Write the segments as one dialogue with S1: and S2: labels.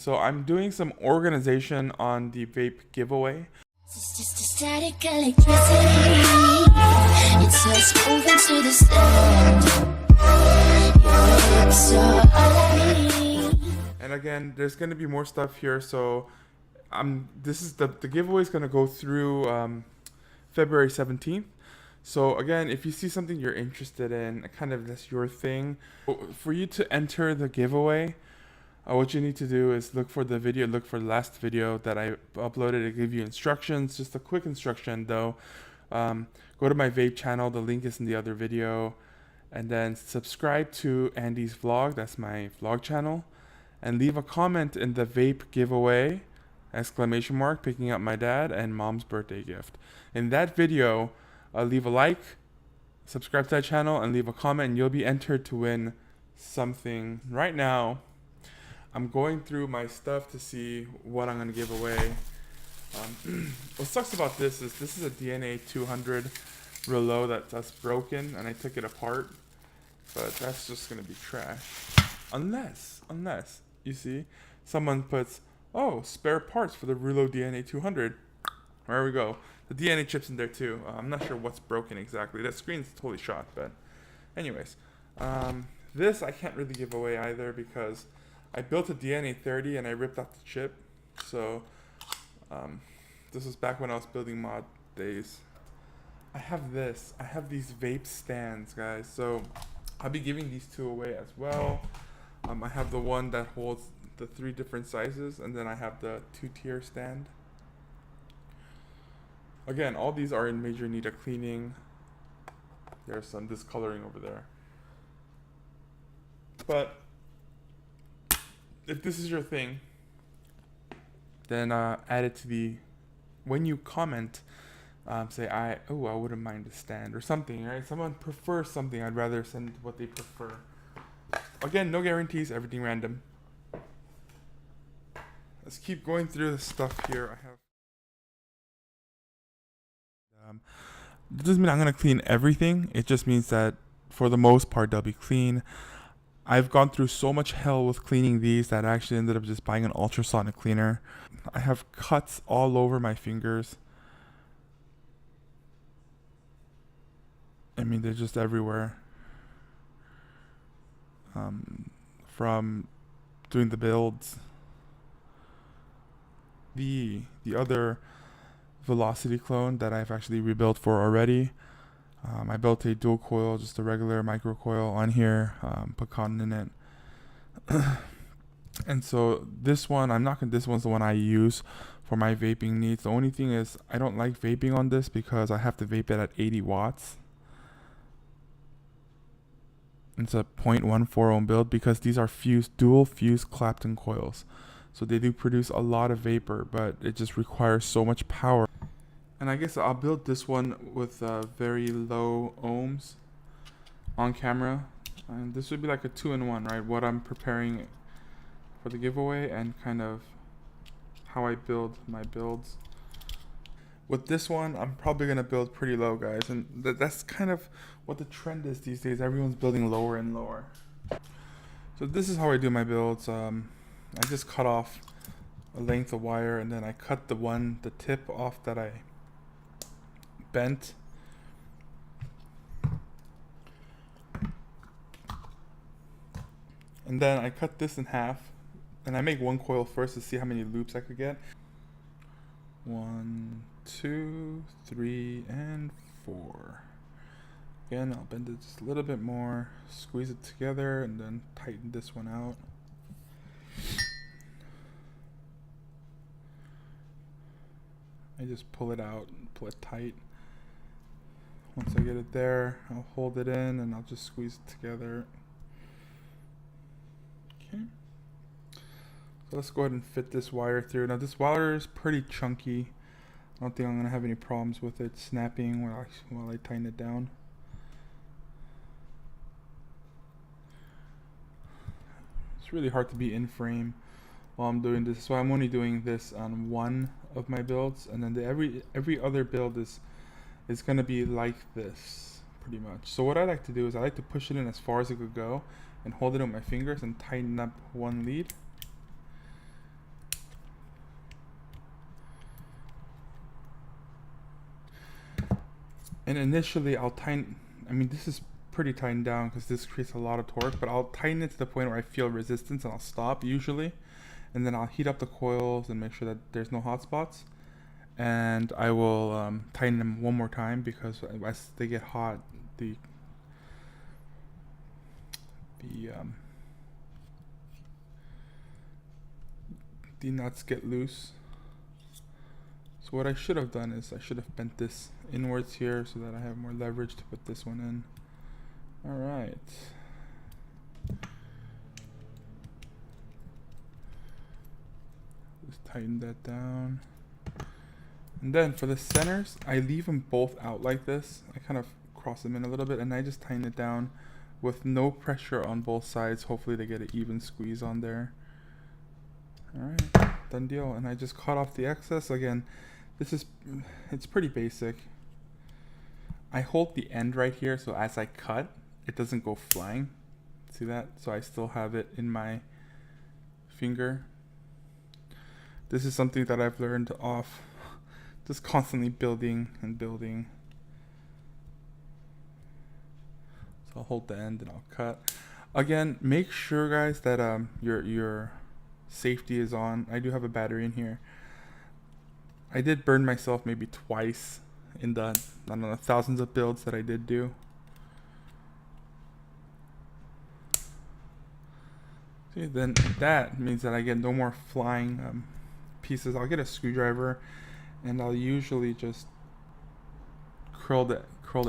S1: So I'm doing some organization on the vape giveaway.
S2: It's just a static electricity. It's us moving to the sound. Your lips are alive.
S1: And again, there's gonna be more stuff here. So this is the giveaway is gonna go through February 17th. So again, if you see something you're interested in, kind of that's your thing, for you to enter the giveaway, what you need to do is look for the last video that I uploaded. It give you instructions, just a quick instruction though. Go to my vape channel, the link is in the other video, and then subscribe to Andy's vlog, that's my vlog channel, and leave a comment in the vape giveaway, exclamation mark, picking up my dad and mom's birthday gift. In that video, leave a like, subscribe to that channel, and leave a comment, and you'll be entered to win something. Right now, I'm going through my stuff to see what I'm going to give away. What sucks about this is a DNA 200 rouleau that's broken, and I took it apart, but that's just going to be trash. Unless, you see, someone puts, oh, spare parts for the rouleau DNA 200. There we go. The DNA chip's in there too. I'm not sure what's broken exactly. That screen's totally shot, but anyways. This I can't really give away either because I built a DNA 30 and I ripped out the chip. So this was back when I was building mod days. I have this. I have these vape stands, guys. So I'll be giving these two away as well. I have the one that holds the 3 different sizes, and then I have the 2-tier stand. Again, all these are in major need of cleaning. There's some discoloring over there. But if this is your thing, then add it to the, when you comment, say I wouldn't mind a stand or something, right? Someone prefers something, I'd rather send what they prefer. Again, no guarantees, everything random. Let's keep going through the stuff here. I have this doesn't mean I'm gonna clean everything. It just means that for the most part they'll be clean. I've gone through so much hell with cleaning these that I actually ended up just buying an ultrasonic cleaner. I have cuts all over my fingers. I mean, they're just everywhere. From doing the builds. The other Velocity clone that I've actually rebuilt for already. I built a dual coil, just a regular micro coil on here, put cotton in it. And so this one, this one's the one I use for my vaping needs. The only thing is I don't like vaping on this because I have to vape it at 80 watts. It's a 0.14 ohm build because these are dual fused Clapton coils. So they do produce a lot of vapor, but it just requires so much power. And I guess I'll build this one with very low ohms on camera. And this would be like a 2-in-1, right? What I'm preparing for the giveaway and kind of how I build my builds. With this one, I'm probably going to build pretty low, guys. And that's kind of what the trend is these days. Everyone's building lower and lower. So this is how I do my builds. I just cut off a length of wire, and then I cut the tip off that I bent. And then I cut this in half, and I make one coil first to see how many loops I could get. 1, 2, 3, and 4. Again, I'll bend it just a little bit more, squeeze it together, and then tighten this one out. I just pull it out and pull it tight. Once I get it there, I'll hold it in and I'll just squeeze it together. Okay. So let's go ahead and fit this wire through. Now this wire is pretty chunky. I don't think I'm going to have any problems with it snapping while I tighten it down. It's really hard to be in frame while I'm doing this, so I'm only doing this on one of my builds, and then every other build is going to be like this pretty much. So what I like to do is I like to push it in as far as it could go and hold it with my fingers and tighten up one lead. And initially I'll tighten, I mean this is pretty tightened down because this creates a lot of torque, but I'll tighten it to the point where I feel resistance and I'll stop usually. And then I'll heat up the coils and make sure that there's no hot spots. And I will tighten them one more time because as they get hot, the the the nuts get loose. So what I should have done is I should have bent this inwards here so that I have more leverage to put this one in. All right. Just tighten that down. And then for the centers, I leave them both out like this. I kind of cross them in a little bit and I just tighten it down with no pressure on both sides. Hopefully they get an even squeeze on there. All right, done deal. And I just cut off the excess. Again, it's pretty basic. I hold the end right here so as I cut, it doesn't go flying. See that? So I still have it in my finger. This is something that I've learned off just constantly building and building. So I'll hold the end and I'll cut. Again, make sure guys that your safety is on. I do have a battery in here. I did burn myself maybe twice in the, I don't know, thousands of builds that I did do. See, then that means that I get no more flying pieces. I'll get a screwdriver and I'll usually just curl the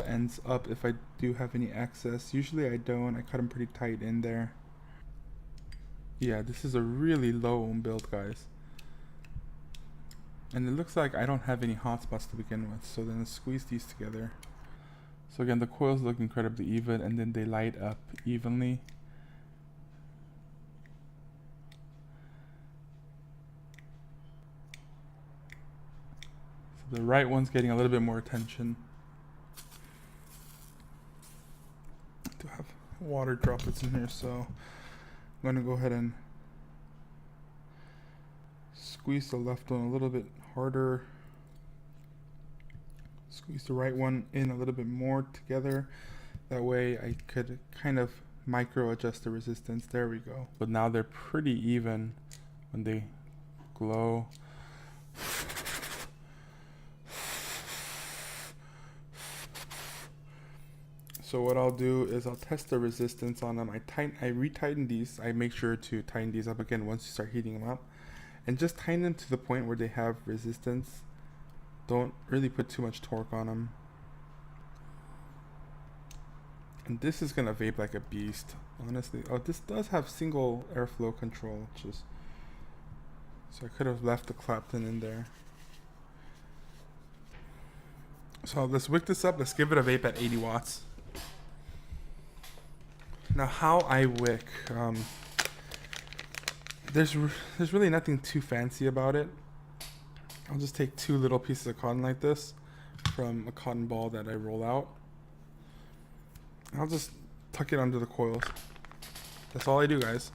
S1: ends up if I do have any excess. Usually I don't. I cut them pretty tight in there. Yeah, this is a really low ohm build, guys. And it looks like I don't have any hotspots to begin with, so then I squeeze these together. So again, the coils look incredibly even and then they light up evenly. So the right one's getting a little bit more attention. I do have water droplets in here, so I'm going to go ahead and squeeze the left one a little bit harder. Squeeze the right one in a little bit more together. That way I could kind of micro adjust the resistance. There we go. But now they're pretty even when they glow. So what I'll do is I'll test the resistance on them. I retighten these. I make sure to tighten these up again once you start heating them up. And just tighten them to the point where they have resistance. Don't really put too much torque on them. And this is gonna vape like a beast, honestly. Oh, this does have single airflow control, which is, so I could have left the Clapton in there. So let's wick this up. Let's give it a vape at 80 watts. Now how I wick, there's really nothing too fancy about it. I'll just take 2 little pieces of cotton like this from a cotton ball that I roll out. I'll just tuck it under the coils. That's all I do, guys.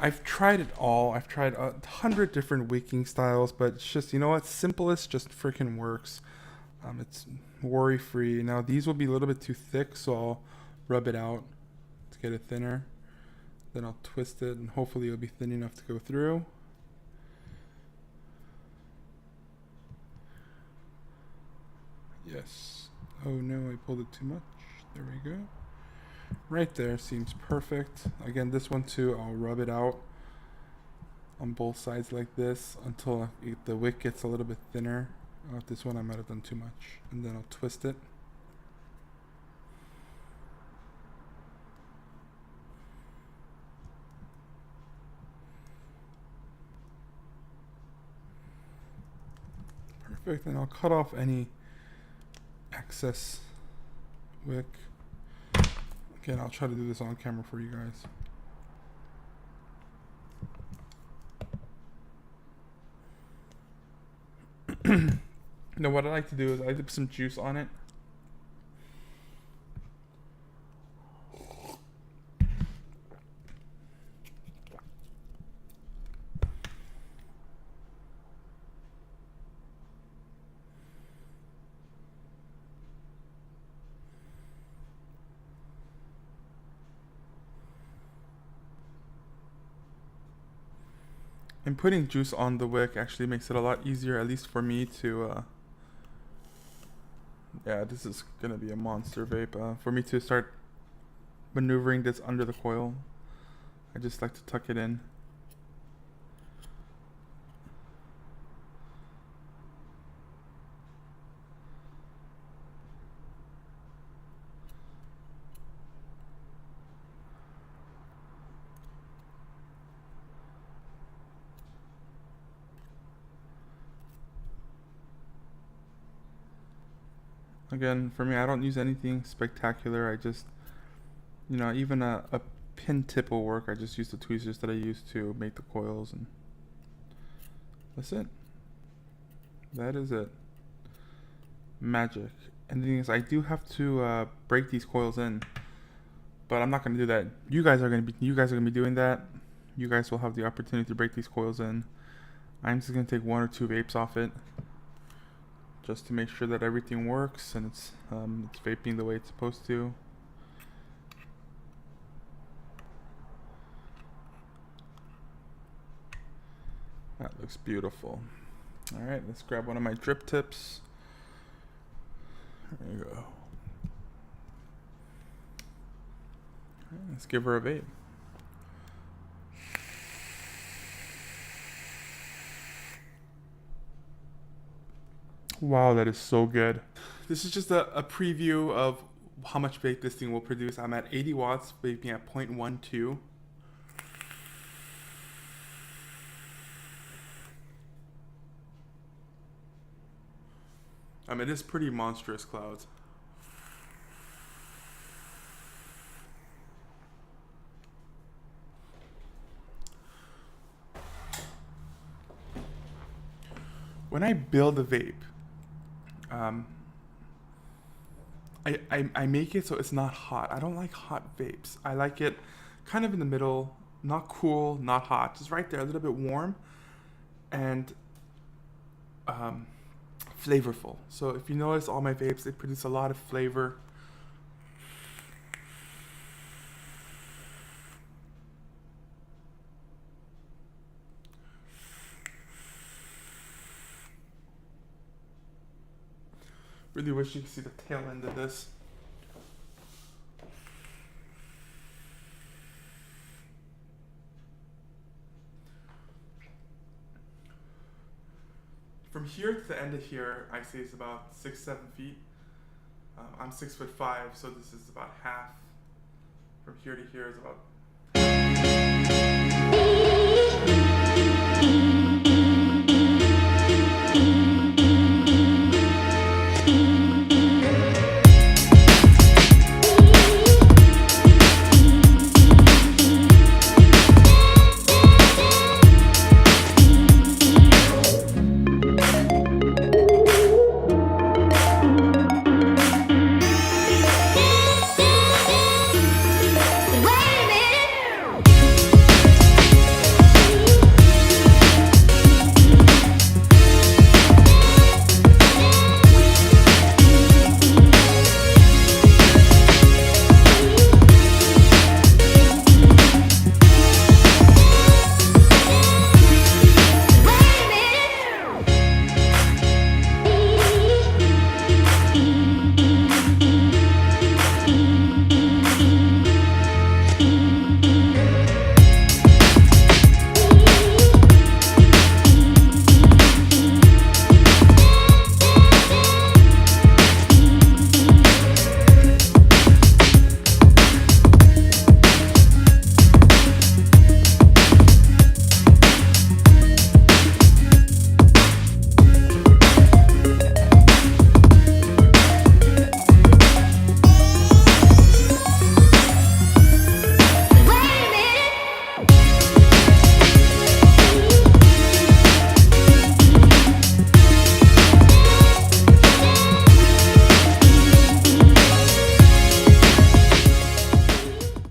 S1: I've tried it all. I've tried 100 different wicking styles, but it's just, you know what? Simplest just freaking works. It's worry free. Now these will be a little bit too thick, so I'll rub it out to get it thinner. Then I'll twist it and hopefully it'll be thin enough to go through. Yes. Oh no, I pulled it too much. There we go. Right there seems perfect. Again, this one too, I'll rub it out on both sides like this until the wick gets a little bit thinner. This one I might have done too much. And then I'll twist it. Perfect, and I'll cut off any excess wick. Again, I'll try to do this on camera for you guys. Now what I like to do is I dip some juice on it. And putting juice on the wick actually makes it a lot easier, at least for me to, yeah, this is gonna be a monster vape. For me to start maneuvering this under the coil, I just like to tuck it in. Again, for me, I don't use anything spectacular. I just, even a pin tip will work. I just use the tweezers that I use to make the coils, and that's it. That is it. Magic. And the thing is, I do have to break these coils in, but I'm not gonna do that. You guys are gonna be doing that. You guys will have the opportunity to break these coils in. I'm just gonna take 1 or 2 vapes off it, just to make sure that everything works and it's vaping the way it's supposed to. That looks beautiful. All right, let's grab one of my drip tips. There you go. All right, let's give her a vape. Wow, that is so good. This is just a preview of how much vape this thing will produce. I'm at 80 watts, vaping at 0.12. It is pretty monstrous, clouds. When I build a vape, I make it so it's not hot. I don't like hot vapes. I like it kind of in the middle, not cool, not hot, just right there, a little bit warm, and flavorful. So if you notice, all my vapes, they produce a lot of flavor. Really wish you could see the tail end of this. From here to the end of here, I say it's about 6-7 feet. I'm 6'5", so this is about half. From here to here is about